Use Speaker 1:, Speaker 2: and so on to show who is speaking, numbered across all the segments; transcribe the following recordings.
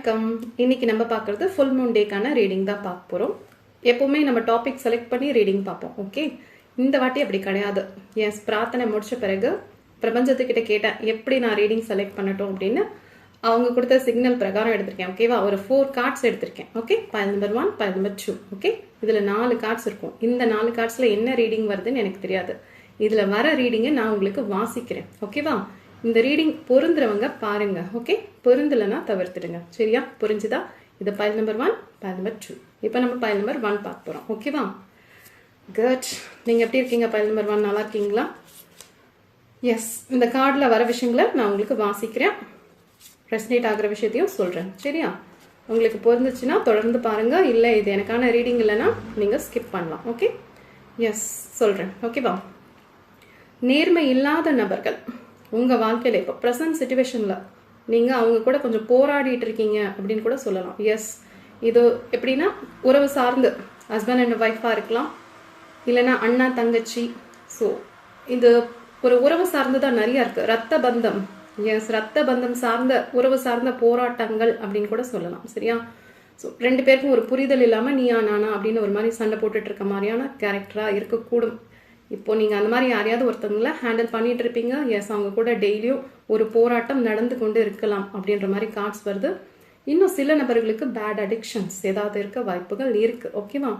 Speaker 1: வணக்கம். இன்னைக்கு நம்ம பார்க்குறது ஃபுல் மூன் டேக்கான ரீடிங் தான் பார்க்க போகிறோம். எப்போவுமே நம்ம டாபிக் செலக்ட் பண்ணி ரீடிங் பார்ப்போம். ஓகே, இந்த வாட்டி அப்படி கிடையாது. எஸ், பிரார்த்தனை முடிச்ச பிறகு பிரபஞ்சத்துக்கிட்ட கேட்டேன் எப்படி நான் ரீடிங் செலக்ட் பண்ணட்டும் அப்படின்னு. அவங்க கொடுத்த சிக்னல் பிரகாரம் எடுத்திருக்கேன். ஓகேவா, ஒரு 4 கார்ட்ஸ் எடுத்திருக்கேன். Okay, file number 1, file number 2. Okay, இதில் 4 கார்ட்ஸ் இருக்கும். இந்த 4 கார்ட்ஸில் என்ன ரீடிங் வருதுன்னு எனக்கு தெரியாது. இதில் வர ரீடிங்கை நான் உங்களுக்கு வாசிக்கிறேன். ஓகேவா, இந்த ரீடிங் பொருந்துறவங்க பாருங்க. ஓகே, பொருந்தலைன்னா தவிர்த்துடுங்க. சரியா, புரிஞ்சுதா? இது பைல் நம்பர் 1, பைல் நம்பர் 2. இப்போ நம்ம பைல் நம்பர் 1 பார்க்க போகிறோம். ஓகேவா, குட். நீங்கள் எப்படி இருக்கீங்க? பைல் நம்பர் 1 நல்லா இருக்கீங்களா? எஸ், இந்த கார்டில் வர விஷயங்களை நான் உங்களுக்கு வாசிக்கிறேன். ரெசனேட் ஆகிற விஷயத்தையும் சொல்கிறேன். சரியா, உங்களுக்கு பொருந்துச்சுன்னா தொடர்ந்து பாருங்கள். இல்லை இது எனக்கான ரீடிங் இல்லைன்னா நீங்கள் ஸ்கிப் பண்ணலாம். ஓகே, எஸ் சொல்கிறேன். ஓகேவா, நேர்மை இல்லாத நபர்கள் உங்கள் வாழ்க்கையில் இப்போ ப்ரெசன்ட் சுச்சுவேஷனில் நீங்கள் அவங்க கூட கொஞ்சம் போராடிட்டு இருக்கீங்க அப்படின்னு கூட சொல்லலாம். எஸ், இது எப்படின்னா உறவு சார்ந்து ஹஸ்பண்ட் அண்ட் ஒய்ஃபாக இருக்கலாம், இல்லைன்னா அண்ணா தங்கச்சி. ஸோ இது ஒரு உறவு சார்ந்து தான் நிறையா இருக்குது. ரத்த பந்தம். எஸ், ரத்த பந்தம் சார்ந்த உறவு சார்ந்த போராட்டங்கள் அப்படின்னு கூட சொல்லலாம். சரியா, ஸோ 2 பேருக்கும் ஒரு புரிதல் இல்லாமல் நீயா நானா அப்படின்னு ஒரு மாதிரி சண்டை போட்டுட்டு இருக்க மாதிரியான கேரக்டராக இருக்கக்கூடும். இப்போ நீங்கள் அந்த மாதிரி யாரையாவது ஒருத்தவங்கள ஹேண்டில் பண்ணிட்டு இருப்பீங்க. எஸ், அவங்க கூட டெய்லியும் ஒரு போராட்டம் நடந்து கொண்டு இருக்கலாம் அப்படின்ற மாதிரி கார்ட்ஸ் வருது. இன்னும் சில நபர்களுக்கு பேட் அடிக்ஷன்ஸ் ஏதாவது இருக்க வாய்ப்புகள் இருக்குது. ஓகேவா,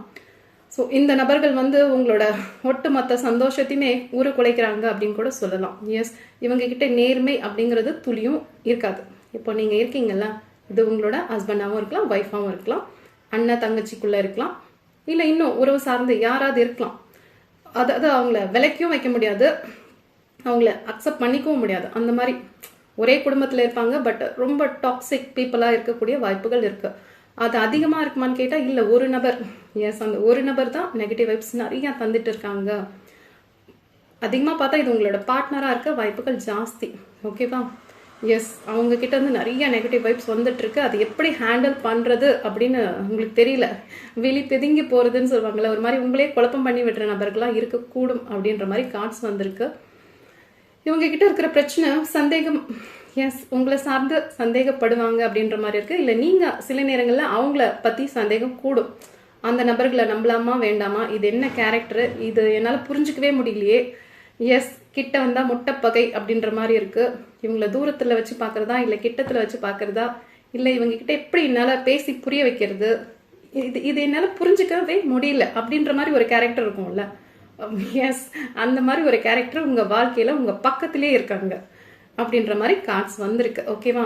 Speaker 1: ஸோ இந்த நபர்கள் வந்து உங்களோட ஒட்டுமொத்த சந்தோஷத்தையுமே ஊற குலைக்கிறாங்க அப்படின்னு கூட சொல்லலாம். எஸ், இவங்க கிட்ட நேர்மை அப்படிங்கிறது துளியும் இருக்காது. இப்போ நீங்கள் இருக்கீங்கல்ல, இது உங்களோட ஹஸ்பண்டாகவும் இருக்கலாம், ஒய்ஃபாகவும் இருக்கலாம், அண்ணன் தங்கச்சிக்குள்ளே இருக்கலாம், இல்லை இன்னும் உறவு சார்ந்து யாராவது இருக்கலாம். அதாவது அவங்கள விலைக்கும் வைக்க முடியாது, அவங்கள அக்செப்ட் பண்ணிக்கவும் முடியாது. அந்த மாதிரி ஒரே குடும்பத்தில் இருப்பாங்க, பட் ரொம்ப டாக்ஸிக் பீப்புளாக இருக்கக்கூடிய வாய்ப்புகள் இருக்குது. அது அதிகமாக இருக்குமான்னு கேட்டால் இல்லை, ஒரு நபர். எஸ், அந்த ஒரு நபர் தான் நெகட்டிவ் வைப்ஸ் நிறையா தந்துட்டு இருக்காங்க. அதிகமாக பார்த்தா இது உங்களோட பார்ட்னராக இருக்க வாய்ப்புகள் ஜாஸ்தி. ஓகேவா, எஸ், அவங்க கிட்ட இருந்து நிறைய நெகட்டிவ் வைப்ஸ் வந்துட்டு இருக்கு. அது எப்படி ஹேண்டில் பண்ணுறது அப்படின்னு உங்களுக்கு தெரியல. வெளி பிதுங்கி போகிறதுன்னு சொல்லுவாங்கள்ல, ஒரு மாதிரி உங்களே குழப்பம் பண்ணி விடுற நபர்களாக இருக்கக்கூடும் அப்படின்ற மாதிரி கார்ட்ஸ் வந்திருக்கு. இவங்க கிட்ட இருக்கிற பிரச்சனை சந்தேகம். எஸ், உங்களை சார்ந்து சந்தேகப்படுவாங்க அப்படின்ற மாதிரி இருக்குது. இல்லை நீங்கள் சில நேரங்களில் அவங்கள பற்றி சந்தேகம் கூடும். அந்த நபர்களை நம்பலாமா வேண்டாமா, இது என்ன கேரக்டரு, இது என்னால் புரிஞ்சிக்கவே முடியலையே. எஸ், கிட்ட வந்தால் முட்டைப்பகை அப்படின்ற மாதிரி இருக்குது. இவங்களை தூரத்தில் வச்சு பார்க்குறதா இல்லை கிட்டத்தில் வச்சு பார்க்குறதா, இல்லை இவங்ககிட்ட எப்படி என்னால் பேசி புரிய வைக்கிறது, இது என்னால் புரிஞ்சிக்கவே முடியல அப்படின்ற மாதிரி ஒரு கேரக்டர் இருக்கும்ல. எஸ், அந்த மாதிரி ஒரு கேரக்டர் உங்கள் வாழ்க்கையில் உங்கள் பக்கத்திலே இருக்காங்க அப்படின்ற மாதிரி கார்ட்ஸ் வந்திருக்கு. ஓகேவா,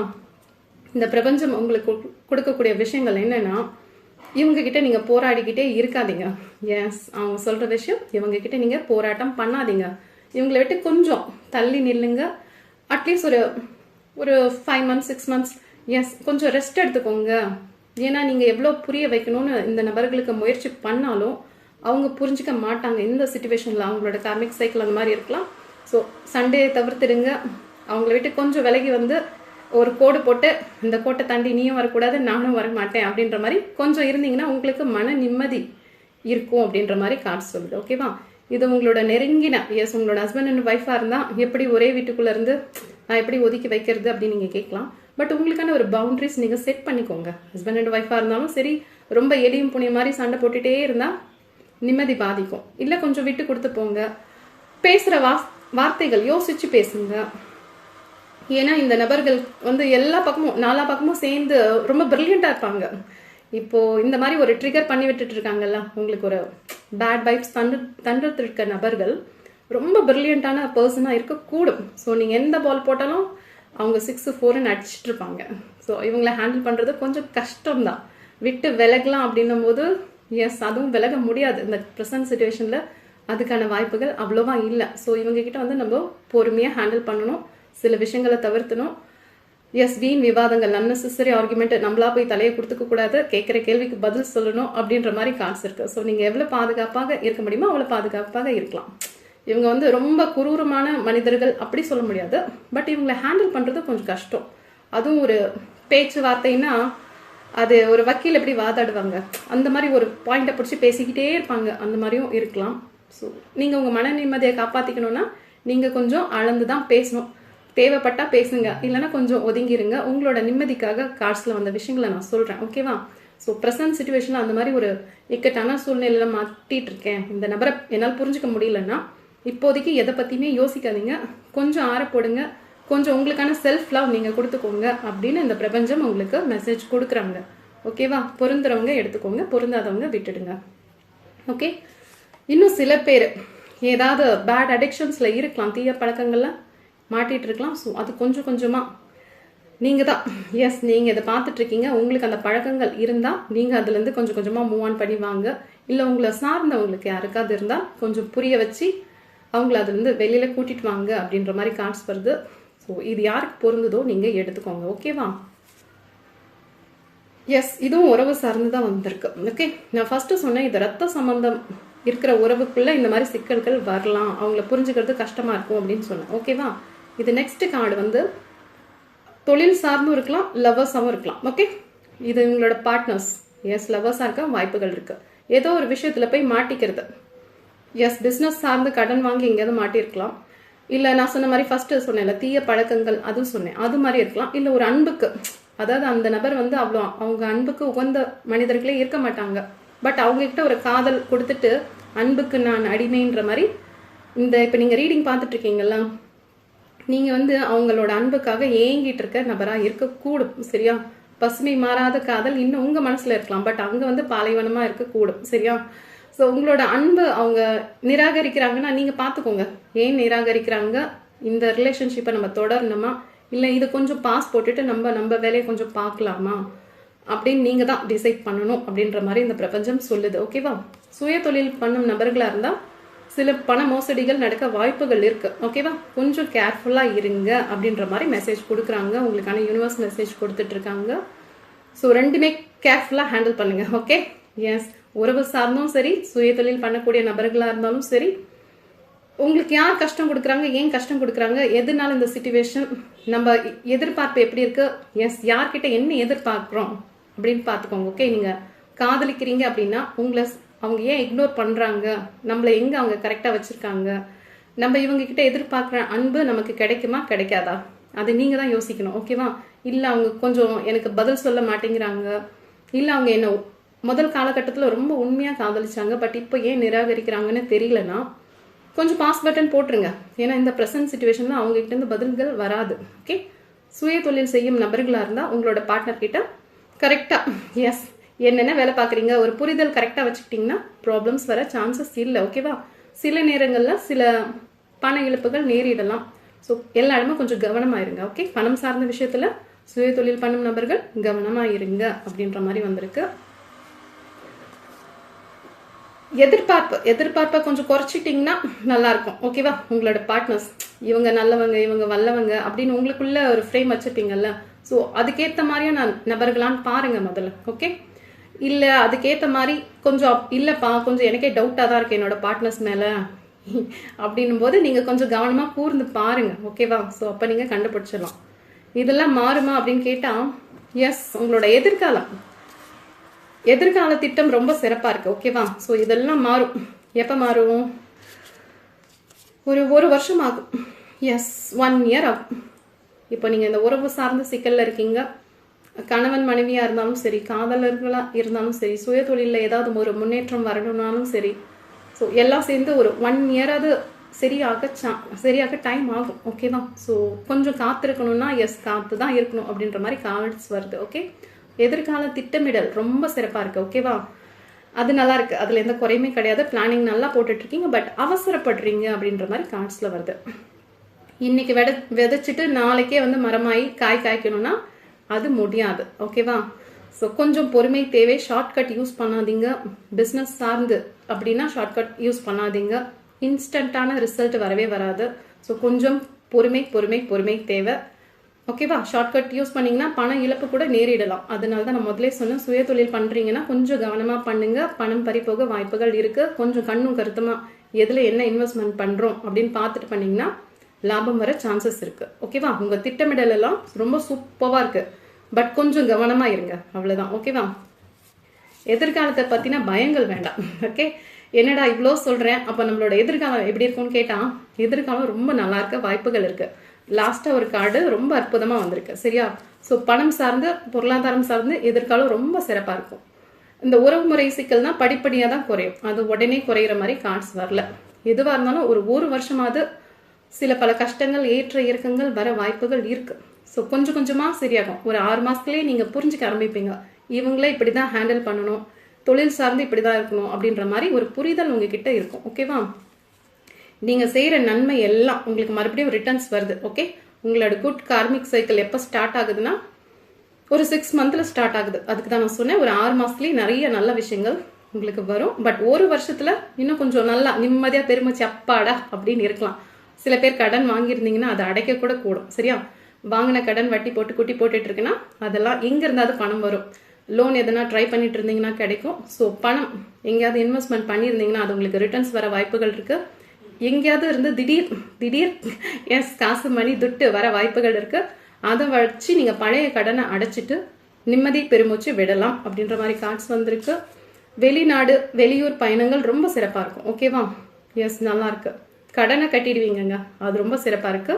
Speaker 1: இந்த பிரபஞ்சம் உங்களுக்கு கொடுக்கக்கூடிய விஷயங்கள் என்னென்னா, இவங்ககிட்ட நீங்கள் போராடிக்கிட்டே இருக்காதீங்க. எஸ், அவங்க சொல்கிற விஷயம், இவங்ககிட்ட நீங்கள் போராட்டம் பண்ணாதீங்க. இவங்களை விட்டு கொஞ்சம் தள்ளி நில்லுங்க. அட்லீஸ்ட் ஒரு 5 months 6 months எஸ் கொஞ்சம் ரெஸ்ட் எடுத்துக்கோங்க. ஏன்னா நீங்கள் எவ்வளோ புரிய வைக்கணும்னு இந்த நபர்களுக்கு முயற்சி பண்ணாலும் அவங்க புரிஞ்சிக்க மாட்டாங்க. இந்த சுச்சுவேஷனில் அவங்களோட கார்மிக் சைக்கிள் அந்த மாதிரி இருக்கலாம். ஸோ சண்டே தவிர்த்துடுங்க. அவங்கள விட்டு கொஞ்சம் விலகி வந்து ஒரு கோடு போட்டு, இந்த கோட்டை தாண்டி நீயும் வரக்கூடாது நானும் வர மாட்டேன் அப்படின்ற மாதிரி கொஞ்சம் இருந்தீங்கன்னா உங்களுக்கு மன நிம்மதி இருக்கும் அப்படின்ற மாதிரி கார்ட்ஸ் சொல்லுது. ஓகேவா, இது உங்களோட நெருங்கின எஸ் உங்களோட ஹஸ்பண்ட் அண்ட் ஒய்ஃபாக இருந்தால் எப்படி ஒரே வீட்டுக்குள்ளே இருந்து நான் எப்படி ஒதுக்கி வைக்கிறது அப்படின்னு நீங்கள் கேட்கலாம். பட் உங்களுக்கான ஒரு பவுண்ட்ரிஸ் நீங்கள் செட் பண்ணிக்கோங்க. ஹஸ்பண்ட் அண்ட் ஒய்ஃபாக இருந்தாலும் சரி, ரொம்ப எளியும் புனிய மாதிரி சண்டை போட்டுகிட்டே இருந்தால் நிம்மதி பாதிக்கும். இல்லை கொஞ்சம் விட்டு கொடுத்து போங்க. பேசுகிற வார்த்தைகள் யோசிச்சு பேசுங்க. ஏன்னா இந்த நபர்கள் வந்து எல்லா பக்கமும் 4 பக்கமும் சேர்ந்து ரொம்ப பிரில்லியண்ட்டாக இருப்பாங்க. இப்போது இந்த மாதிரி ஒரு ட்ரிகர் பண்ணி விட்டுட்டு இருக்காங்கல்ல, உங்களுக்கு ஒரு பேட் வைப்ஸ் தண்டுட்டு இருக்க நபர்கள் ரொம்ப பிரில்லியண்ட்டான பர்சனாக இருக்கக்கூடும். ஸோ நீங்கள் எந்த பால் போட்டாலும் அவங்க 6-4ன்னு அடிச்சிட்டு இருப்பாங்க. ஸோ இவங்களை ஹேண்டில் பண்ணுறது கொஞ்சம் கஷ்டம்தான். விட்டு விலகலாம் அப்படின்னும் போது எஸ், அதுவும் விலக முடியாது. இந்த ப்ரெசன்ட் சுச்சுவேஷனில் அதுக்கான வாய்ப்புகள் அவ்வளோவா இல்லை. ஸோ இவங்ககிட்ட வந்து நம்ம பொறுமையாக ஹேண்டில் பண்ணணும், சில விஷயங்களை தவிர்த்தணும். எஸ், வீண் விவாதங்கள், அன்னெசரி ஆர்குமெண்ட், நம்மளா போய் தலையை கொடுத்துக்க கூடாது, கேட்குற கேள்விக்கு பதில் சொல்லணும் அப்படின்ற மாதிரி கார்ட்ஸ் இருக்குது. ஸோ நீங்கள் எவ்வளோ பாதுகாப்பாக இருக்க முடியுமோ அவ்வளோ பாதுகாப்பாக இருக்கலாம். இவங்க வந்து ரொம்ப குரூரமான மனிதர்கள் அப்படி சொல்ல முடியாது, பட் இவங்களை ஹேண்டில் பண்ணுறது கொஞ்சம் கஷ்டம். அதுவும் ஒரு பேச்சுவார்த்தைன்னா அது ஒரு வக்கீல் எப்படி வாதாடுவாங்க அந்த மாதிரி ஒரு பாயிண்டை பிடிச்சி பேசிக்கிட்டே இருப்பாங்க, அந்த மாதிரியும் இருக்கலாம். ஸோ நீங்கள் உங்கள் மன நிம்மதியை காப்பாற்றிக்கணுன்னா நீங்கள் கொஞ்சம் அளந்து தான் பேசணும். தேவைப்பட்டா பேசுங்க, இல்லைன்னா கொஞ்சம் ஒதுங்கிருங்க. உங்களோட நிம்மதிக்காக கார்ட்ஸில் வந்த விஷயங்களை நான் சொல்கிறேன், ஓகேவா? ஸோ ப்ரெசன்ட் சுச்சுவேஷனில் அந்த மாதிரி ஒரு இக்கட்டான சூழ்நிலையில் மாட்டிட்டு இருக்கேன், இந்த நபரை என்னால் புரிஞ்சுக்க முடியலன்னா இப்போதைக்கு எதை பற்றியுமே யோசிக்காதீங்க, கொஞ்சம் ஆற போடுங்க, கொஞ்சம் உங்களுக்கான செல்ஃப் லவ் நீங்கள் கொடுத்துக்கோங்க அப்படின்னு இந்த பிரபஞ்சம் உங்களுக்கு மெசேஜ் கொடுக்குறாங்க, ஓகேவா? பொருந்துறவங்க எடுத்துக்கோங்க, பொருந்தாதவங்க விட்டுடுங்க, ஓகே? இன்னும் சில பேர் ஏதாவது பேட் அடிக்ஷன்ஸில் இருக்கலாம், தீய பழக்கங்கள்லாம் மாட்டிகிட்டு இருக்கலாம். ஸோ அது கொஞ்சம் கொஞ்சமாக நீங்கள் தான், எஸ் நீங்கள் இதை பார்த்துட்ருக்கீங்க, உங்களுக்கு அந்த பழக்கங்கள் இருந்தால் நீங்கள் அதுலேருந்து கொஞ்சம் கொஞ்சமாக மூவ் ஆன் பண்ணி வாங்க. இல்லை உங்களை சார்ந்தவங்களுக்கு யாருக்காவது இருந்தால் கொஞ்சம் புரிய வச்சு அவங்கள அதுலேருந்து வெளியில் கூட்டிகிட்டு வாங்க அப்படின்ற மாதிரி கார்ட்ஸ் வருது. ஸோ இது யாருக்கு பொருந்ததோ நீங்கள் எடுத்துக்கோங்க, ஓகேவா? எஸ், இதுவும் உறவு சார்ந்து தான் வந்திருக்கு, ஓகே? நான் ஃபஸ்ட்டு சொன்னேன், இது ரத்த சம்பந்தம் இருக்கிற உறவுக்குள்ளே இந்த மாதிரி சிக்கல்கள் வரலாம், அவங்கள புரிஞ்சுக்கிறது கஷ்டமாக இருக்கும் அப்படின்னு சொன்னேன், ஓகேவா? இது நெக்ஸ்ட் கார்டு வந்து தொழில் சார்ந்தும் இருக்கலாம், லவ்வர்ஸாகவும் இருக்கலாம், ஓகே? இது உங்களோட பார்ட்னர்ஸ், எஸ் லவ்வர்ஸாக இருக்க வாய்ப்புகள் இருக்குது. ஏதோ ஒரு விஷயத்தில் போய் மாட்டிக்கிறது, எஸ் பிஸ்னஸ் சார்ந்து கடன் வாங்கி எங்கேயாவது மாட்டியிருக்கலாம், இல்லை நான் சொன்ன மாதிரி ஃபஸ்ட்டு சொன்னேன்ல தீய பழக்கங்கள் அதுவும் சொன்னேன், அது மாதிரி இருக்கலாம். இல்லை ஒரு அன்புக்கு, அதாவது அந்த நபர் வந்து அவ்வளோ அவங்க அன்புக்கு உகந்த மனிதர்களே இருக்க மாட்டாங்க, பட் அவங்கக்கிட்ட ஒரு காதல் கொடுத்துட்டு அன்புக்கு நான் அடிமைன்ற மாதிரி இந்த இப்போ நீங்கள் ரீடிங் பார்த்துட்ருக்கீங்களா, நீங்கள் வந்து அவங்களோட அன்புக்காக ஏங்கிட்டு இருக்க நபராக இருக்கக்கூடும், சரியா? பசுமை மாறாத காதல் இன்னும் உங்கள் மனசில் இருக்கலாம், பட் அங்கே வந்து பாலைவனமாக இருக்கக்கூடும், சரியா? ஸோ உங்களோட அன்பு அவங்க நிராகரிக்கிறாங்கன்னா நீங்கள் பார்த்துக்கோங்க, ஏன் நிராகரிக்கிறாங்க, இந்த ரிலேஷன்ஷிப்பை நம்ம தொடரணுமா, இல்லை இது கொஞ்சம் பாஸ் போட்டுட்டு நம்ம வேலையை கொஞ்சம் பார்க்கலாமா அப்படின்னு நீங்கள் தான் டிசைட் பண்ணணும் அப்படின்ற மாதிரி இந்த பிரபஞ்சம் சொல்லுது, ஓகேவா? சுய தொழில் பண்ணும் நபர்களாக இருந்தால் சில பண மோசடிகள் நடக்க வாய்ப்புகள் இருக்குது, ஓகேவா? கொஞ்சம் கேர்ஃபுல்லாக இருங்க அப்படின்ற மாதிரி மெசேஜ் கொடுக்குறாங்க, உங்களுக்கான யூனிவர்ஸ் மெசேஜ் கொடுத்துட்ருக்காங்க. ஸோ ரெண்டுமே கேர்ஃபுல்லாக ஹேண்டில் பண்ணுங்கள், ஓகே? எஸ், உறவு சார்ந்தும் சரி, சுய தொழில் பண்ணக்கூடிய நபர்களாக இருந்தாலும் சரி, உங்களுக்கு யார் கஷ்டம் கொடுக்குறாங்க, ஏன் கஷ்டம் கொடுக்குறாங்க, எதனால இந்த சிச்சுவேஷன், நம்ம எதிர்பார்ப்பு எப்படி இருக்குது, எஸ் யார்கிட்ட என்ன எதிர்பார்க்குறோம் அப்படின்னு பார்த்துக்கோங்க, ஓகே? நீங்கள் காதலிக்கிறீங்க அப்படின்னா உங்களை அவங்க ஏன் இக்னோர் பண்ணுறாங்க, நம்மளை எங்கே அவங்க கரெக்டாக வச்சுருக்காங்க, நம்ம இவங்கக்கிட்ட எதிர்பார்க்குற அன்பு நமக்கு கிடைக்குமா கிடைக்காதா, அது நீங்கள் தான் யோசிக்கணும், ஓகேவா? இல்லை அவங்க கொஞ்சம் எனக்கு பதில் சொல்ல மாட்டேங்கிறாங்க, இல்லை அவங்க என்ன முதல் காலகட்டத்தில் ரொம்ப உண்மையாக காதலிச்சாங்க, பட் இப்போ ஏன் நிராகரிக்கிறாங்கன்னு தெரியலனா கொஞ்சம் பாஸ் பட்டன் போட்டுருங்க, ஏன்னா இந்த ப்ரெசன்ட் சுச்சுவேஷனில் அவங்ககிட்டேருந்து பதில்கள் வராது, ஓகே? சுய தொழில் செய்யும் நபர்களாக இருந்தால் உங்களோட பார்ட்னர்கிட்ட கரெக்டாக, எஸ் என்னென்ன வேலை பார்க்குறீங்க ஒரு புரிதல் கரெக்டாக வச்சுக்கிட்டிங்கன்னா ப்ராப்ளம்ஸ் வர சான்சஸ் இல்லை, ஓகேவா? சில நேரங்களில் சில பண இழப்புகள் நேரிடலாம், ஸோ எல்லா இடமும் கொஞ்சம் கவனமாக இருங்க, ஓகே? பணம் சார்ந்த விஷயத்தில் சுய தொழில் பண்ணும் நபர்கள் கவனமாக இருங்க அப்படின்ற மாதிரி வந்திருக்கு. எதிர்பார்ப்பை கொஞ்சம் குறைச்சிட்டிங்கன்னா நல்லாயிருக்கும், ஓகேவா? உங்களோட பார்ட்னர்ஸ் இவங்க நல்லவங்க இவங்க வல்லவங்க அப்படின்னு உங்களுக்குள்ள ஒரு ஃப்ரேம் வச்சுருப்பீங்கல்ல, ஸோ அதுக்கேற்ற மாதிரியும் நான் நபர்களான்னு பாருங்கள் முதல்ல, ஓகே? இல்லை அதுக்கேற்ற மாதிரி கொஞ்சம் இல்லைப்பா கொஞ்சம் எனக்கே டவுட்டாக தான் இருக்குது என்னோட பார்ட்னர்ஸ் மேலே அப்படின்னும் போது நீங்கள் கொஞ்சம் கவனமாக கூர்ந்து பாருங்கள், ஓகேவா? ஸோ அப்போ நீங்கள் கண்டுபிடிச்சிடலாம். இதெல்லாம் மாறுமா அப்படின்னு கேட்டால் எஸ், உங்களோட எதிர்கால திட்டம் ரொம்ப சிறப்பாக இருக்குது, ஓகேவா? ஸோ இதெல்லாம் மாறும். எப்போ மாறும்? ஒரு வருஷம் ஆகும், எஸ் 1 இயர் ஆகும். இப்போ நீங்கள் இந்த உறவு சார்ந்த சிக்கலில் இருக்கீங்க, கணவன் மனைவியாக இருந்தாலும் சரி, காதலர்களாக இருந்தாலும் சரி, சுய தொழிலில் ஏதாவது ஒரு முன்னேற்றம் வரணும்னாலும் சரி, ஸோ எல்லாம் சேர்ந்து ஒரு 1 இயராவது சரியாக டைம் ஆகும், ஓகேவா? ஸோ கொஞ்சம் காத்திருக்கணும்னா எஸ் காத்து தான் இருக்கணும் அப்படின்ற மாதிரி கார்ட்ஸ் வருது, ஓகே? எதிர்கால திட்டமிடல் ரொம்ப சிறப்பாக இருக்குது, ஓகேவா? அது நல்லா இருக்குது, அதில் எந்த குறையுமே கிடையாது, பிளானிங் நல்லா போட்டுட்ருக்கீங்க, பட் அவசரப்படுறீங்க அப்படின்ற மாதிரி கார்ட்ஸில் வருது. இன்னைக்கு விதைச்சிட்டு நாளைக்கே வந்து மரமாயி காய்க்கணும்னா அது முடியாது, ஓகேவா? ஸோ கொஞ்சம் பொறுமை தேவை, ஷார்ட்கட் யூஸ் பண்ணாதீங்க, பிஸ்னஸ் சார்ந்து அப்படின்னா ஷார்ட்கட் யூஸ் பண்ணாதீங்க, இன்ஸ்டண்ட்டான ரிசல்ட் வரவே வராது. ஸோ கொஞ்சம் பொறுமை தேவை, ஓகேவா? ஷார்ட்கட் யூஸ் பண்ணிங்கன்னா பண இழப்பு கூட நேரிடலாம், அதனால தான் நான் முதலே சொன்னேன், சுய தொழில் பண்ணுறீங்கன்னா கொஞ்சம் கவனமாக பண்ணுங்கள், பணம் பறிப்போக வாய்ப்புகள் இருக்குது, கொஞ்சம் கண்ணும் கருத்துமாக எதில் என்ன இன்வெஸ்ட்மெண்ட் பண்ணுறோம் அப்படின்னு பார்த்துட்டு பண்ணிங்கன்னா லாபம் வர சான்சஸ் இருக்குது, ஓகேவா? உங்கள் திட்டமிடல் எல்லாம் ரொம்ப சூப்பராக இருக்குது, பட் கொஞ்சம் கவனமாக இருங்க, அவ்வளோதான், ஓகேவா? எதிர்காலத்தை பற்றினா பயங்கள் வேண்டாம், ஓகே? என்னடா இவ்வளோ சொல்கிறேன், அப்போ நம்மளோட எதிர்காலம் எப்படி இருக்கும்னு கேட்டால் எதிர்காலம் ரொம்ப நல்லா இருக்க வாய்ப்புகள் இருக்குது. லாஸ்ட்டாக ஒரு கார்டு ரொம்ப அற்புதமாக வந்திருக்கு. சரியா? ஸோ பணம் சார்ந்து, பொருளாதாரம் சார்ந்து எதிர்காலம் ரொம்ப சிறப்பாக இருக்கும். இந்த உறவுமுறை சிக்கல்னா படிப்படியாக தான் குறையும். அது உடனே குறையிற மாதிரி கார்ட்ஸ் வரல. எதுவாக இருந்தாலும் ஒரு வருஷமாவது சில பல கஷ்டங்கள், ஏற்ற இறக்கங்கள் வர வாய்ப்புகள் இருக்கு. ஸோ கொஞ்சம் கொஞ்சமாக சரியாகும். ஒரு 6 மாதத்துலேயே நீங்கள் புரிஞ்சுக்க ஆரம்பிப்பீங்க. இவங்களே இப்படி தான் ஹேண்டில் பண்ணணும், தொழில் சார்ந்து இப்படி தான் இருக்கணும் அப்படின்ற மாதிரி ஒரு புரிதல் உங்ககிட்ட இருக்கும். ஓகேவா? நீங்கள் செய்கிற நன்மை எல்லாம் உங்களுக்கு மறுபடியும் ரிட்டர்ன்ஸ் வருது. ஓகே, உங்களோட குட் கார்மிக் சைக்கிள் எப்போ ஸ்டார்ட் ஆகுதுன்னா ஒரு 6 மந்த்தில் ஸ்டார்ட் ஆகுது. அதுக்கு தான் நான் சொன்னேன், ஒரு 6 மாதத்துலேயே நிறைய நல்ல விஷயங்கள் உங்களுக்கு வரும். பட் ஒரு வருஷத்தில் இன்னும் கொஞ்சம் நல்லா நிம்மதியாக பெருமைச்சு அப்பாடா அப்படின்னு இருக்கலாம். சில பேர் கடன் வாங்கியிருந்தீங்கன்னா அதை அடைக்க கூட கூடும். சரியா? வாங்கின கடன் வட்டி போட்டு குட்டி போட்டுட்டு இருக்குன்னா அதெல்லாம் எங்கே இருந்தாவது பணம் வரும். லோன் எதனா ட்ரை பண்ணிட்டு இருந்தீங்கன்னா கிடைக்கும். ஸோ பணம் எங்கேயாவது இன்வெஸ்ட்மெண்ட் பண்ணியிருந்தீங்கன்னா அது உங்களுக்கு ரிட்டர்ன்ஸ் வர வாய்ப்புகள் இருக்குது. எங்கேயாவது இருந்து திடீர் காசு மணி துட்டு வர வாய்ப்புகள் இருக்குது. அதை வச்சு நீங்கள் பழைய கடனை அடைச்சிட்டு நிம்மதி பெருமூச்சு விடலாம் அப்படின்ற மாதிரி கார்ட்ஸ் வந்திருக்கு. வெளிநாடு வெளியூர் பயணங்கள் ரொம்ப சிறப்பாக இருக்கும். ஓகேவா? எஸ், நல்லா இருக்கு. கடனை கட்டிடுவீங்கங்க, அது ரொம்ப சிறப்பாக இருக்கு.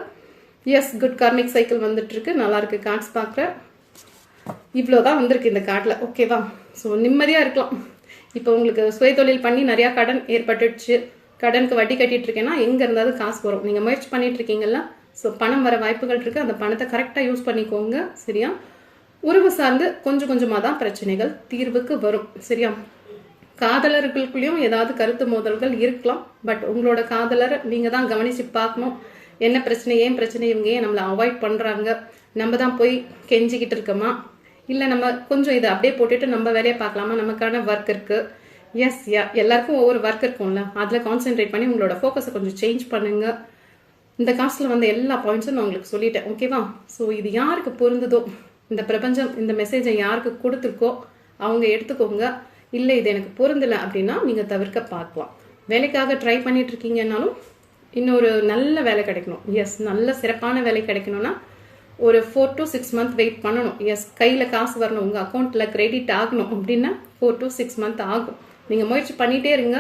Speaker 1: எஸ், குட் கார்மிக் சைக்கிள் வந்துட்டு இருக்கு. நல்லா இருக்கு. கார்ட்ஸ் பார்க்குறேன். இவ்வளோதான் வந்திருக்கு இந்த கார்டில். ஓகேவா? ஸோ நிம்மதியாக இருக்கலாம். இப்போ உங்களுக்கு சுயதொழில் பண்ணி நிறையா கடன் ஏற்பட்டுடுச்சு, கடனுக்கு வட்டி கட்டிட்டு இருக்கேன்னா எங்கே இருந்தாலும் காசு வரும். நீங்கள் முயற்சி பண்ணிட்டு இருக்கீங்கல்ல, ஸோ பணம் வர வாய்ப்புகள் இருக்குது. அந்த பணத்தை கரெக்டாக யூஸ் பண்ணிக்கோங்க. சரியா? உறவு சார்ந்து கொஞ்சம் கொஞ்சமாக தான் பிரச்சனைகள் தீர்வுக்கு வரும். சரியா? காதலர்களுக்குள்ளேயும் ஏதாவது கருத்து மோதல்கள் இருக்கலாம். பட் உங்களோட காதலரை நீங்கள் தான் கவனித்து பார்க்கணும். என்ன பிரச்சனை, ஏன் பிரச்சனை, இவங்க ஏன் நம்மளை அவாய்ட் பண்ணுறாங்க, நம்ம தான் போய் கெஞ்சிக்கிட்டு இருக்கோமா, இல்லை நம்ம கொஞ்சம் இதை அப்படியே போட்டுட்டு நம்ம வேலையை பார்க்கலாமா, நமக்கான ஒர்க் இருக்குது. எஸ், எல்லாருக்கும் ஒவ்வொரு ஒர்க் இருக்கும்ல, அதில் கான்சென்ட்ரேட் பண்ணி உங்களோட ஃபோக்கஸை கொஞ்சம் சேஞ்ச் பண்ணுங்க. இந்த காஸ்ட்டில் வந்த எல்லா பாயிண்ட்ஸும் நான் உங்களுக்கு சொல்லிட்டேன். ஓகேவா? ஸோ இது யாருக்கு பொருந்ததோ, இந்த பிரபஞ்சம் இந்த மெசேஜை யாருக்கு கொடுத்துருக்கோ அவங்க எடுத்துக்கோங்க. இல்லை இது எனக்கு பொருந்தலை அப்படின்னா நீங்கள் தவிர்க்க பார்க்கலாம். வேலைக்காக ட்ரை பண்ணிட்டு இருக்கீங்கன்னாலும் இன்னொரு நல்ல வேலை கிடைக்கணும். எஸ், நல்ல சிறப்பான வேலை கிடைக்கணும்னா ஒரு 4 to 6 மந்த் வெயிட் பண்ணணும். எஸ், கையில் காசு வரணும், உங்கள் அக்கௌண்ட்டில் கிரெடிட் ஆகணும் அப்படின்னா 4 to 6 மந்த் ஆகும். நீங்கள் முயற்சி பண்ணிகிட்டே இருங்க,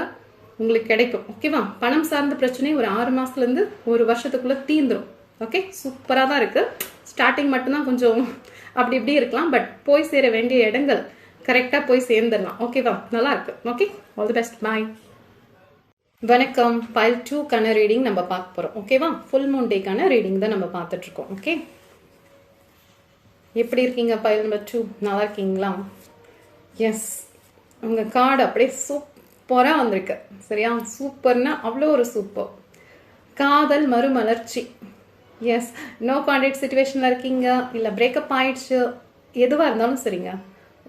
Speaker 1: உங்களுக்கு கிடைக்கும். ஓகேவா? பணம் சார்ந்த பிரச்சனை ஒரு 6 மாதத்துலேருந்து ஒரு வருஷத்துக்குள்ளே தீந்துடும். ஓகே, சூப்பராக தான் இருக்குது. ஸ்டார்டிங் மட்டும்தான் கொஞ்சம் அப்படி இப்படி இருக்கலாம். பட் போய் சேர வேண்டிய இடங்கள் கரெக்டாக போய் சேர்ந்துடலாம். ஓகேவா? நல்லா இருக்கு. Okay, all the best. Bye. வணக்கம். பைல் 2க்கான ரீடிங் நம்ம பார்க்க போகிறோம். ஓகேவா? ஃபுல் மூன் டேக்கான ரீடிங் தான் நம்ம பார்த்துட்ருக்கோம். ஓகே, எப்படி இருக்கீங்க பைல் நம்பர் 2? நல்லா இருக்கீங்களா? எஸ், உங்கள் கார்டு அப்படியே சூப்பராக வந்திருக்கு. சரியா? சூப்பர்னா அவ்வளோ ஒரு சூப்பர். காதல் மறுமலர்ச்சி. எஸ், நோ கான்டாக்ட் சிச்சுவேஷனில் இருக்கீங்க, இல்லை பிரேக்கப் ஆயிடுச்சு, எதுவாக இருந்தாலும் சரிங்க.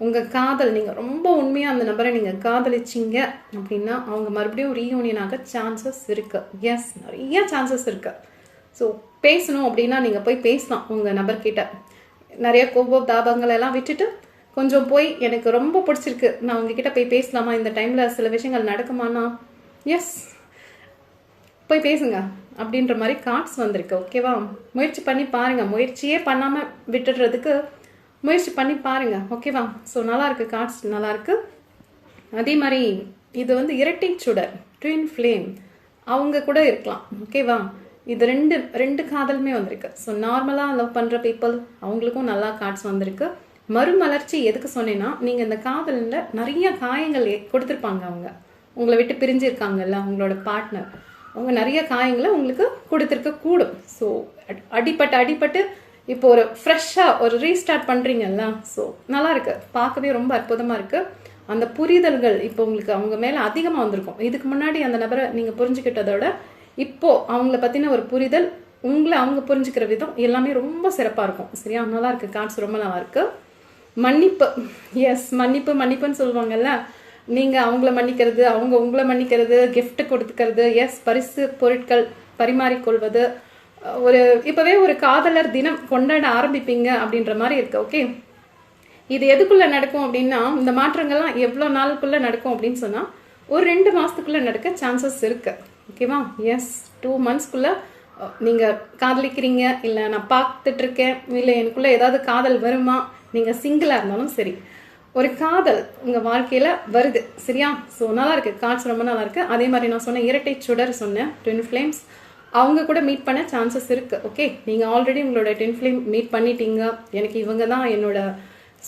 Speaker 1: உங்கள் காதல், நீங்கள் ரொம்ப உண்மையாக அந்த நபரை நீங்கள் காதலிச்சிங்க அப்படின்னா அவங்க மறுபடியும் ரீயூனியன் ஆக சான்சஸ் இருக்குது. எஸ், நிறைய சான்சஸ் இருக்குது. ஸோ பேசணும் அப்படின்னா நீங்கள் போய் பேசலாம் உங்கள் நபர்கிட்ட. நிறைய கோபம் தாபங்கள் எல்லாம் விட்டுட்டு கொஞ்சம் போய் எனக்கு ரொம்ப பிடிச்சிருக்கு, நான் உங்ககிட்ட போய் பேசலாமா, இந்த டைமில் சில விஷயங்கள் நடக்குமானா, எஸ் போய் பேசுங்க அப்படின்ற மாதிரி கார்ட்ஸ் வந்திருக்கு. ஓகேவா? முயற்சி பண்ணி பாருங்கள். முயற்சியே பண்ணாமல் விட்டுடுறதுக்கு முயற்சி பண்ணி பாருங்க. ஓகேவா? ஸோ நல்லா இருக்கு. கார்ட்ஸ் நல்லா இருக்கு. அதே மாதிரி இது வந்து இரட்டை சுடர், ட்வின் ஃப்ளேம், அவங்க கூட இருக்கலாம். ஓகேவா? இது ரெண்டு காதலுமே வந்திருக்கு. ஸோ நார்மலாக லவ் பண்ணுற பீப்புள் அவங்களுக்கும் நல்லா கார்ட்ஸ் வந்திருக்கு. மறுமலர்ச்சி எதுக்கு சொன்னேன்னா, நீங்கள் இந்த காதலில் நிறைய காயங்கள் கொடுத்துருப்பாங்க. அவங்க உங்களை விட்டு பிரிஞ்சிருக்காங்கல்ல, உங்களோட பார்ட்னர், அவங்க நிறைய காயங்களை உங்களுக்கு கொடுத்துருக்க கூடும். ஸோ அடிபட்டு இப்போ ஒரு ஃப்ரெஷ்ஷாக ஒரு ரீஸ்டார்ட் பண்ணுறீங்கல்ல, ஸோ நல்லா இருக்கு. பார்க்கவே ரொம்ப அற்புதமாக இருக்குது. அந்த புரிதல்கள் இப்போ உங்களுக்கு அவங்க மேலே அதிகமாக வந்திருக்கும். இதுக்கு முன்னாடி அந்த நபரை நீங்கள் புரிஞ்சுக்கிட்டதோட இப்போது அவங்கள பற்றின ஒரு புரிதல், உங்களை அவங்க புரிஞ்சுக்கிற விதம் எல்லாமே ரொம்ப சிறப்பாக இருக்கும். சரியா? நல்லா இருக்கு. கார்ட்ஸ் ரொம்ப நல்லா இருக்கு. மன்னிப்பு. எஸ், மன்னிப்புன்னு சொல்லுவாங்கல்ல, நீங்கள் அவங்கள மன்னிக்கிறது, அவங்க உங்களை மன்னிக்கிறது, கிஃப்ட் கொடுத்துக்கிறது, எஸ் பரிசு பொருட்கள் பரிமாறிக்கொள்வது, இப்போவே ஒரு காதலர் தினம் கொண்டாட ஆரம்பிப்பீங்க அப்படின்ற மாதிரி இருக்கு. ஓகே, இது எதுக்குள்ளே நடக்கும் அப்படின்னா, இந்த மாற்றங்கள்லாம் எவ்வளோ நாளுக்குள்ளே நடக்கும் அப்படின்னு சொன்னால் ஒரு 2 மாதத்துக்குள்ளே நடக்க சான்சஸ் இருக்குது. ஓகேவா? எஸ், 2 monthsக்குள்ளே நீங்கள் காதலிக்கிறீங்க, இல்லை நான் பார்த்துட்ருக்கேன், இல்லை எனக்குள்ளே ஏதாவது காதல் வருமா, நீங்கள் சிங்கிளாக இருந்தாலும் சரி, ஒரு காதல் உங்கள் வாழ்க்கையில் வருது. சரியா? ஸோ நல்லா இருக்குது. கார்ட்ஸ் ரொம்ப நல்லா இருக்குது. அதே மாதிரி நான் சொன்ன இரட்டை சுடர் சொன்னேன், ட்வின் ஃப்ளேம்ஸ், அவங்க கூட மீட் பண்ண சான்சஸ் இருக்குது. ஓகே, நீங்கள் ஆல்ரெடி உங்களோட ட்வின் ஃப்ளேம் மீட் பண்ணிட்டீங்க, எனக்கு இவங்க தான் என்னோட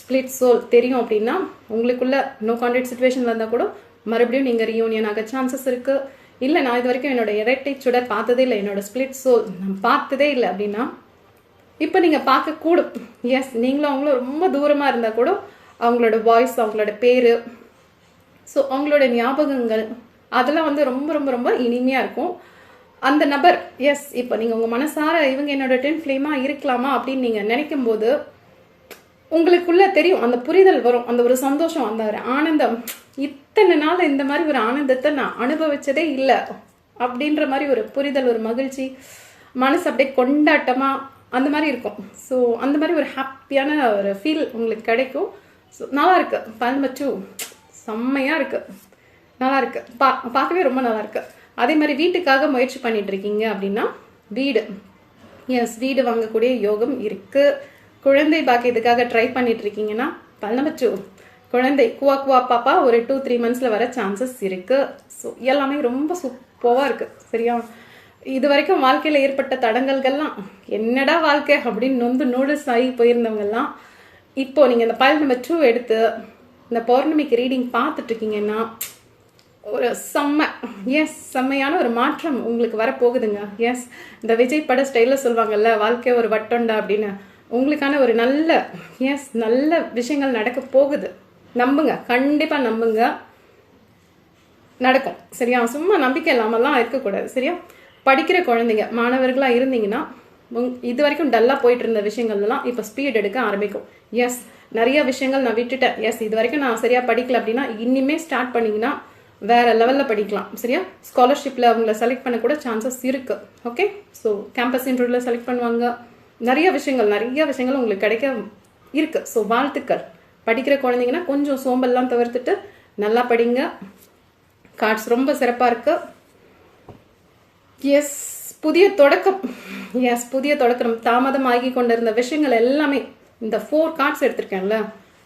Speaker 1: ஸ்பிளிட் சோல் தெரியும் அப்படின்னா உங்களுக்குள்ள நோ கான்டாக்ட் சுச்சுவேஷனில் இருந்தால் கூட மறுபடியும் நீங்கள் ரீயூனியன் ஆக சான்சஸ் இருக்குது. இல்லை நான் இது வரைக்கும் என்னோட இரட்டை சுடர் பார்த்ததே இல்லை, என்னோட ஸ்பிளிட் சோல் நான் பார்த்ததே இல்லை அப்படின்னா இப்போ நீங்கள் பார்க்கக்கூடும். எஸ், நீங்களும் அவங்களும் ரொம்ப தூரமாக இருந்தால் கூட அவங்களோட வாய்ஸ், அவங்களோட பேர், ஸோ அவங்களோட ஞாபகங்கள் அதெல்லாம் வந்து ரொம்ப ரொம்ப ரொம்ப இனிமையாக இருக்கும். அந்த நபர் எஸ், இப்போ நீங்கள் உங்கள் மனசார இவங்க என்னோட ட்வின் ஃப்ளேமாக இருக்கலாமா அப்படின்னு நீங்கள் நினைக்கும் போது உங்களுக்குள்ள தெரியும், அந்த புரிதல் வரும், அந்த ஒரு சந்தோஷம், அந்த ஒரு ஆனந்தம். இத்தனை நாள் இந்த மாதிரி ஒரு ஆனந்தத்தை நான் அனுபவிச்சதே இல்லை அப்படின்ற மாதிரி ஒரு புரிதல், ஒரு மகிழ்ச்சி, மனசு அப்படியே கொண்டாட்டமாக அந்த மாதிரி இருக்கும். ஸோ அந்த மாதிரி ஒரு ஹாப்பியான ஒரு ஃபீல் உங்களுக்கு கிடைக்கும். ஸோ நல்லா இருக்கு. பால்ம 2 செம்மையாக இருக்கு, நல்லா இருக்கு, பார்க்கவே ரொம்ப நல்லா இருக்கு. அதே மாதிரி வீட்டுக்காக முயற்சி பண்ணிட்டு இருக்கீங்க அப்படின்னா வீடு, எஸ், வீடு வாங்கக்கூடிய யோகம் இருக்கு. குழந்தை பாக்கியத்துக்காக ட்ரை பண்ணிட்டு இருக்கீங்கன்னா பால்ம 2 குழந்தை குவா பாப்பா ஒரு 2-3 மந்த்ஸில் வர சான்சஸ் இருக்கு. ஸோ எல்லாமே ரொம்ப சூப்பராக இருக்கு. சரியா, இது வரைக்கும் வாழ்க்கையில் ஏற்பட்ட தடங்கல்கள்லாம் என்னடா வாழ்க்கை அப்படின்னு நொந்து நூடுல்ஸ் ஆகி போயிருந்தவங்கெல்லாம் இப்போ நீங்கள் இந்த பால் நம்பர் 2 எடுத்து இந்த பௌர்ணமிக்கு ரீடிங் பார்த்துட்டு இருக்கீங்கன்னா ஒரு செம்மையான ஒரு மாற்றம் உங்களுக்கு வரப்போகுதுங்க. எஸ், இந்த விஜய் பட ஸ்டைலில் சொல்லுவாங்கல்ல, வாழ்க்கை ஒரு வட்டண்டா அப்படின்னு, உங்களுக்கான ஒரு நல்ல விஷயங்கள் நடக்க போகுது. நம்புங்க, கண்டிப்பாக நம்புங்க, நடக்கும். சரியா, சும்மா நம்பிக்கை இல்லாமலாம் இருக்கக்கூடாது. சரியா, படிக்கிற குழந்தைங்க மாணவர்களாக இருந்தீங்கன்னா இது வரைக்கும் டல்லாக போயிட்டு இருந்த விஷயங்கள்லாம் இப்போ ஸ்பீட் எடுக்க ஆரம்பிக்கும். எஸ், நிறைய விஷயங்கள் நான் விட்டுட்டேன். எஸ், இது வரைக்கும் நான் சரியாக படிக்கல அப்படின்னா இனிமேல் ஸ்டார்ட் பண்ணிங்கன்னா வேற லெவலில் படிக்கலாம். சரியா, ஸ்காலர்ஷிப்பில் அவங்கள செலக்ட் பண்ண கூட சான்சஸ் இருக்குது. ஓகே, ஸோ கேம்பஸ் இன்டர்வியூவில் செலக்ட் பண்ணுவாங்க. நிறைய விஷயங்கள் உங்களுக்கு கிடைக்க இருக்கு. ஸோ வாழ்த்துக்கள். படிக்கிற குழந்தைங்கன்னா கொஞ்சம் சோம்பல்லாம் தவிர்த்துட்டு நல்லா படிங்க. கார்ட்ஸ் ரொம்ப சிறப்பாக இருக்கு. எஸ், புதிய தொடக்கம். தாமதமாகி கொண்டிருந்த விஷயங்கள் எல்லாமே இந்த 4 கார்ட்ஸ் எடுத்திருக்கேன்ல,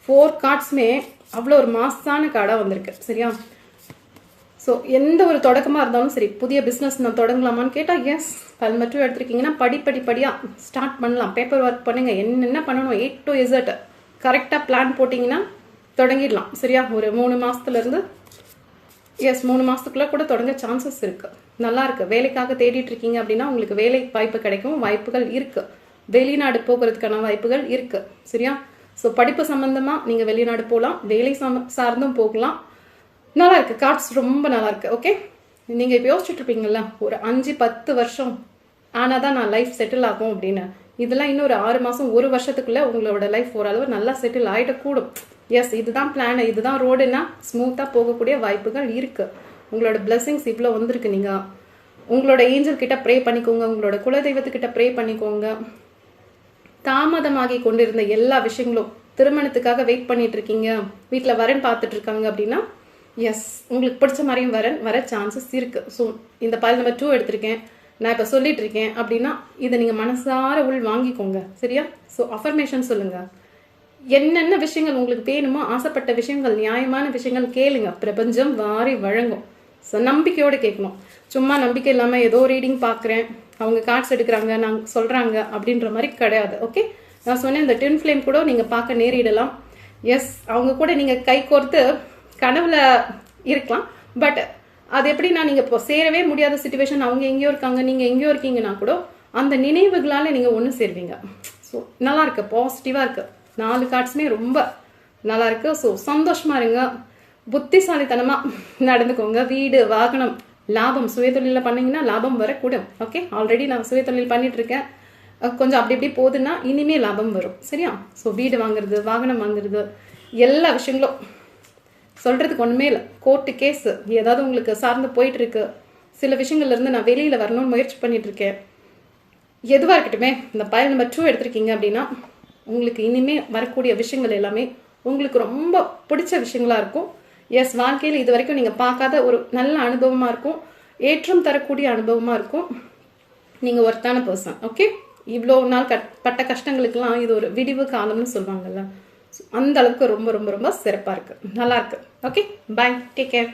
Speaker 1: 4 கார்ட்ஸுமே அவ்வளோ ஒரு மாசான கார்டாக வந்திருக்கு. சரியா, ஸோ எந்த ஒரு தொடக்கமாக இருந்தாலும் சரி, புதிய பிஸ்னஸ் நான் தொடங்கலாமான்னு கேட்டால் எஸ், அது மட்டும் எடுத்திருக்கீங்கன்னா படிப்படியாக ஸ்டார்ட் பண்ணலாம். பேப்பர் ஒர்க் பண்ணுங்க, என்னென்ன பண்ணணும் A to Z கரெக்டாக பிளான் போட்டிங்கன்னா தொடங்கிடலாம். சரியா, ஒரு 3 மாதத்துலேருந்து 3 மாதத்துக்குள்ளே கூட தொடங்க சான்சஸ் இருக்குது. நல்லா இருக்கு. வேலைக்காக தேடிட்டு இருக்கீங்க அப்படின்னா உங்களுக்கு வேலை வாய்ப்பு கிடைக்கும், வாய்ப்புகள் இருக்குது. வெளிநாடு போகிறதுக்கான வாய்ப்புகள் இருக்குது. சரியா, ஸோ படிப்பு சம்மந்தமாக நீங்கள் வெளிநாடு போகலாம், வேலை சார்ந்தும் போகலாம். நல்லா இருக்கு. கார்ட்ஸ் ரொம்ப நல்லா இருக்கு. ஓகே, நீங்கள் இப்போ யோசிச்சுட்டு இருப்பீங்கல்ல, ஒரு 5-10 வருஷம் ஆனால் தான் நான் லைஃப் செட்டில் ஆகும் அப்படின்னு. இதெல்லாம் இன்னும் ஒரு 6 மாதம் 1 வருஷத்துக்குள்ளே உங்களோட லைஃப் ஓரளவு நல்லா செட்டில் ஆகிடக்கூடும். எஸ், இதுதான் பிளான், இதுதான் ரோடுன்னா ஸ்மூத்தாக போகக்கூடிய வாய்ப்புகள் இருக்குது. உங்களோட பிளெஸிங்ஸ் இவ்வளோ வந்திருக்கு. நீங்கள் உங்களோட ஏஞ்சல் கிட்ட ப்ரே பண்ணிக்கோங்க, உங்களோட குலதெய்வத்துக்கிட்ட ப்ரே பண்ணிக்கோங்க. தாமதமாகி கொண்டிருந்த எல்லா விஷயங்களும், திருமணத்துக்காக வெயிட் பண்ணிட்டு இருக்கீங்க, வீட்டில் வரன் பார்த்துட்டு இருக்காங்க அப்படின்னா எஸ், உங்களுக்கு பிடிச்ச மாதிரியும் வர சான்சஸ் இருக்குது. ஸோ இந்த பால் நம்பர் 2 எடுத்திருக்கேன், நான் இப்போ சொல்லிட்டு இருக்கேன் அப்படின்னா இதை நீங்கள் மனசார உள் வாங்கிக்கோங்க. சரியா, ஸோ அஃபர்மேஷன் சொல்லுங்கள். என்னென்ன விஷயங்கள் உங்களுக்கு வேணுமோ, ஆசைப்பட்ட விஷயங்கள், நியாயமான விஷயங்கள் கேளுங்க, பிரபஞ்சம் வாரி வழங்கும். ஸோ நம்பிக்கையோடு கேட்கணும். சும்மா நம்பிக்கை இல்லாமல் ஏதோ ரீடிங் பார்க்குறேன், அவங்க கார்ட்ஸ் எடுக்கிறாங்க, நாங்கள் சொல்கிறாங்க அப்படின்ற மாதிரி கிடையாது. ஓகே, நான் சொன்னேன் இந்த ட்வின் ஃப்ளேம் கூட நீங்கள் பார்க்க நேரிடலாம். எஸ், அவங்க கூட நீங்கள் கை கோர்த்து கனவுல இருக்கலாம். பட் அது எப்படின்னா நீங்கள் இப்போ சேரவே முடியாத சுச்சுவேஷன், அவங்க எங்கேயோ இருக்காங்க, நீங்கள் எங்கேயோ இருக்கீங்கன்னா கூட அந்த நினைவுகளால் நீங்கள் ஒன்று சேருவீங்க. ஸோ நல்லா இருக்கு, பாசிட்டிவாக இருக்குது. 4 கார்ட்ஸுமே ரொம்ப நல்லா இருக்கு. ஸோ சந்தோஷமா இருங்க, புத்திசாலித்தனமாக நடந்துக்கோங்க. வீடு, வாகனம், லாபம், சுயதொழிலில் பண்ணீங்கன்னா லாபம் வரக்கூடும். ஓகே, ஆல்ரெடி நான் சுயதொழில் பண்ணிட்டு இருக்கேன், கொஞ்சம் அப்படி இப்படி போகுதுன்னா இனிமே லாபம் வரும். சரியா, ஸோ வீடு வாங்குறது, வாகனம் வாங்குறது, எல்லா விஷயங்களும் சொல்கிறதுக்கு ஒன்றுமே இல்லை. கோர்ட்டு கேஸ் ஏதாவது உங்களுக்கு சார்ந்து போயிட்டு இருக்கு, சில விஷயங்கள்லேருந்து நான் வெளியில் வரணும்னு முயற்சி பண்ணிட்டு இருக்கேன், எதுவாக இருக்கட்டுமே, இந்த பயல் நம்பர் 2 எடுத்திருக்கீங்க அப்படின்னா உங்களுக்கு இனிமே வரக்கூடிய விஷயங்கள் எல்லாமே உங்களுக்கு ரொம்ப பிடிச்ச விஷயங்களாக இருக்கும். எஸ், வாழ்க்கையில் இது வரைக்கும் நீங்கள் பார்க்காத ஒரு நல்ல அனுபவமாக இருக்கும், ஏற்றம் தரக்கூடிய அனுபவமாக இருக்கும். நீங்கள் ஒர்த்தான பர்சன். ஓகே, இவ்வளோ நாள் பட்ட கஷ்டங்களுக்கெல்லாம் இது ஒரு விடிவு காலம்னு சொல்லுவாங்கல்ல, அந்த அளவுக்கு ரொம்ப ரொம்ப ரொம்ப சிறப்பாக இருக்குது, நல்லா இருக்கு. ஓகே, பாய், டேக் கேர்.